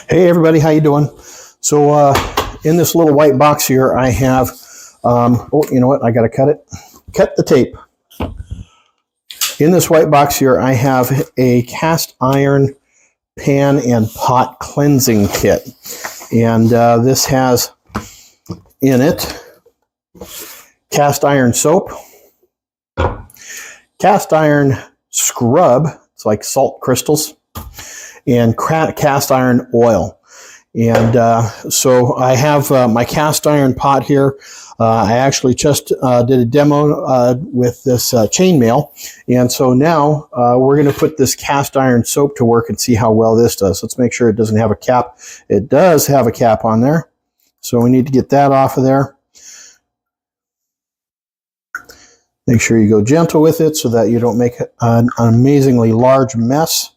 Hey everybody, how you doing? So in this little white box here, I have, oh, you know what? I got to cut it. Cut the tape. In this white box here, I have a cast iron pan and pot cleansing kit. And this has in it cast iron soap, cast iron scrub, it's like salt crystals, and cast iron oil. And so I have my cast iron pot here. I actually just did a demo with this chainmail. And so now we're going to put this cast iron soap to work and see how well this does. Let's make sure it doesn't have a cap. It does have a cap on there. So we need to get that off of there. Make sure you go gentle with it so that you don't make an amazingly large mess.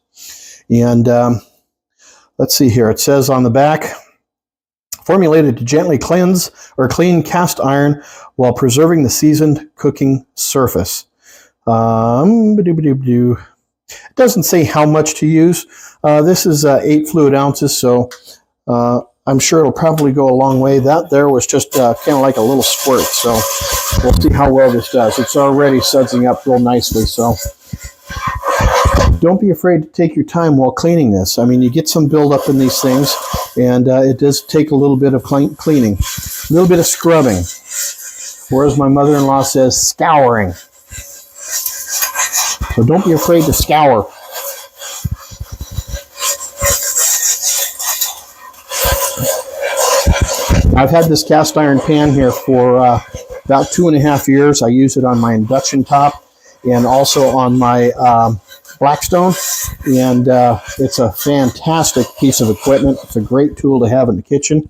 And let's see here. It says on the back, formulated to gently cleanse or clean cast iron while preserving the seasoned cooking surface. It doesn't say how much to use. This is 8 fluid ounces, so I'm sure it'll probably go a long way. That there was just kind of like a little squirt, so we'll see how well this does. It's already sudsing up real nicely, so don't be afraid to take your time while cleaning this. I mean, you get some buildup in these things, and it does take a little bit of cleaning, a little bit of scrubbing, or as my mother-in-law says, scouring. So don't be afraid to scour. I've had this cast iron pan here for about 2.5 years. I use it on my induction top and also on my Blackstone, and it's a fantastic piece of equipment. It's a great tool to have in the kitchen,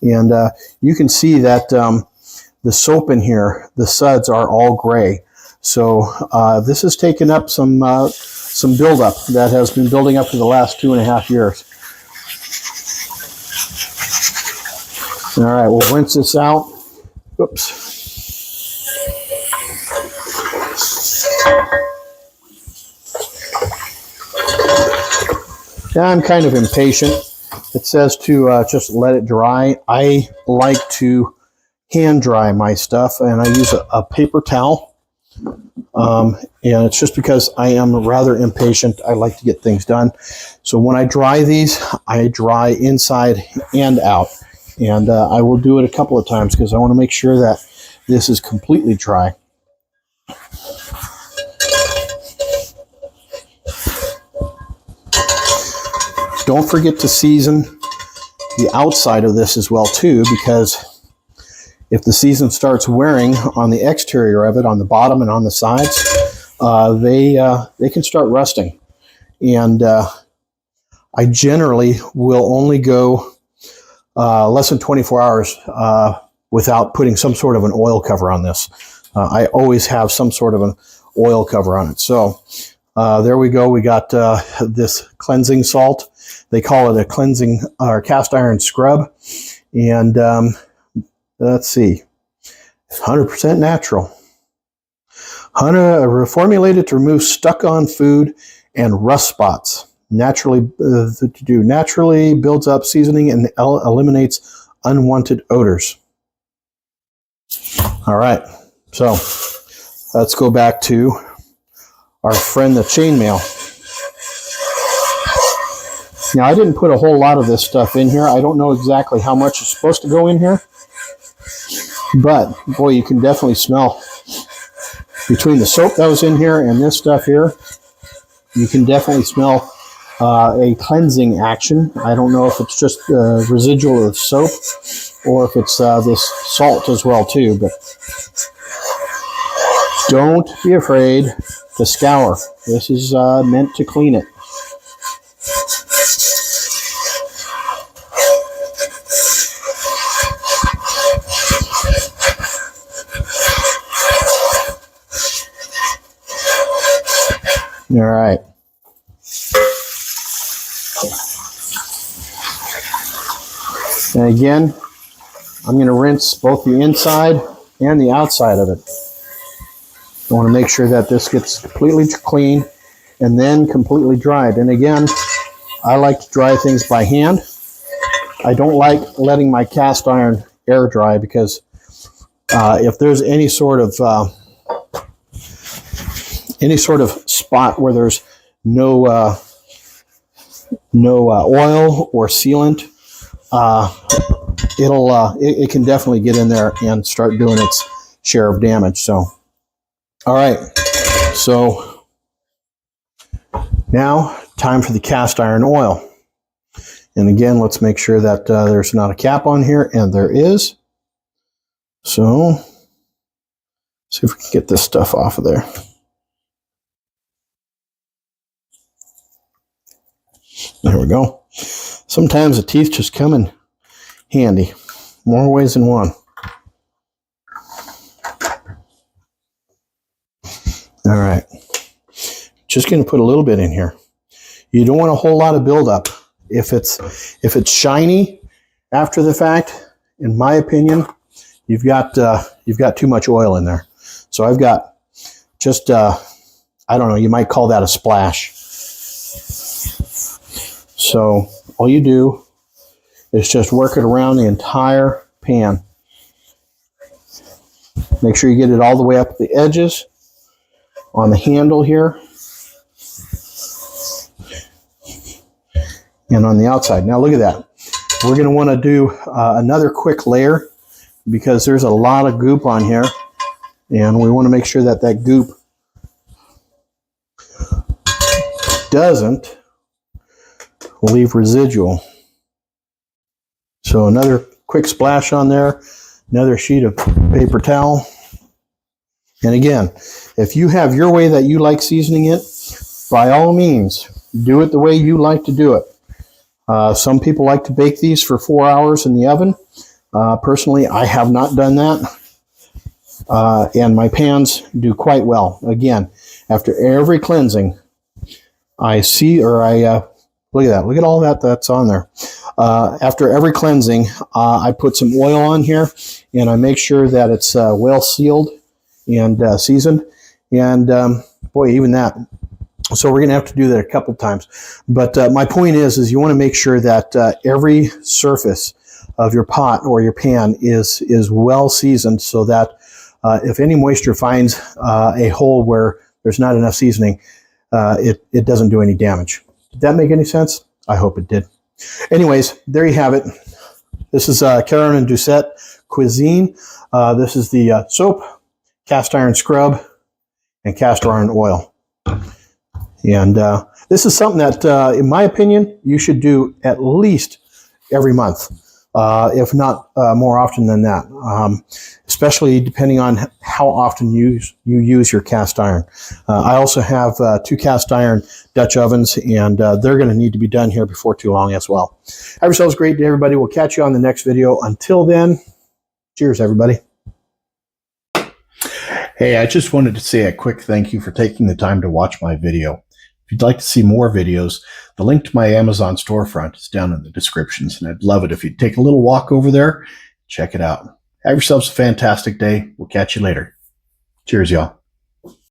and you can see that the soap in here, the suds are all gray. So this has taken up some buildup that has been building up for the last 2.5 years. All right, we'll rinse this out. Oops. I'm kind of impatient. It says to just let it dry. I like to hand dry my stuff, and I use a paper towel. And it's just because I am rather impatient. I like to get things done. So when I dry these, I dry inside and out. And I will do it a couple of times because I want to make sure that this is completely dry. Don't forget to season the outside of this as well too, because if the season starts wearing on the exterior of it, on the bottom and on the sides, they can start rusting. And I generally will only go less than 24 hours without putting some sort of an oil cover on this. I always have some sort of an oil cover on it. So there we go. We got this cleansing salt. They call it a cleansing or cast iron scrub. And let's see, 100% natural. Formulated to remove stuck-on food and rust spots. Naturally builds up seasoning and eliminates unwanted odors. All right, so let's go back to our friend the chainmail. Now, I didn't put a whole lot of this stuff in here. I don't know exactly how much is supposed to go in here, but boy, you can definitely smell between the soap that was in here and this stuff here. You can definitely smell a cleansing action. I don't know if it's just residual of soap or if it's this salt as well too, but don't be afraid to scour. This is meant to clean it. All right. And again, I'm going to rinse both the inside and the outside of it. I want to make sure that this gets completely clean and then completely dried. And again, I like to dry things by hand. I don't like letting my cast iron air dry because if there's any sort of spot where there's no oil or sealant, it can definitely get in there and start doing its share of damage. So, all right. So now time for the cast iron oil. And again, let's make sure that there's not a cap on here, and there is. So see if we can get this stuff off of there. There we go. Sometimes the teeth just come in handy, more ways than one. All right, just going to put a little bit in here. You don't want a whole lot of buildup. If it's shiny after the fact, in my opinion, you've got too much oil in there. So I've got just I don't know, you might call that a splash. So all you do is just work it around the entire pan. Make sure you get it all the way up the edges on the handle here and on the outside. Now look at that. We're going to want to do another quick layer because there's a lot of goop on here, and we want to make sure that that goop doesn't leave residual. So another quick splash on there, another sheet of paper towel. And again, if you have your way that you like seasoning it, by all means, do it the way you like to do it. Some people like to bake these for 4 hours in the oven. Personally, I have not done that. And my pans do quite well. Again, after every cleansing, look at that. Look at all that's on there. After every cleansing, I put some oil on here, and I make sure that it's well sealed and seasoned. And boy, even that. So we're going to have to do that a couple times. But my point is you want to make sure that every surface of your pot or your pan is well seasoned, so that if any moisture finds a hole where there's not enough seasoning, it doesn't do any damage. Did that make any sense? I hope it did. Anyways, there you have it. This is Caron Doucet Cuisine. This is the soap, cast iron scrub, and cast iron oil. And this is something that, in my opinion, you should do at least every month, if not more often than that, especially depending on how often you use your cast iron. I also have 2 cast iron Dutch ovens, and they're going to need to be done here before too long as well. Have yourselves a great day, everybody. We'll catch you on the next video. Until then, cheers, everybody. Hey, I just wanted to say a quick thank you for taking the time to watch my video. If you'd like to see more videos, the link to my Amazon storefront is down in the descriptions, and I'd love it if you'd take a little walk over there, check it out. Have yourselves a fantastic day. We'll catch you later. Cheers, y'all.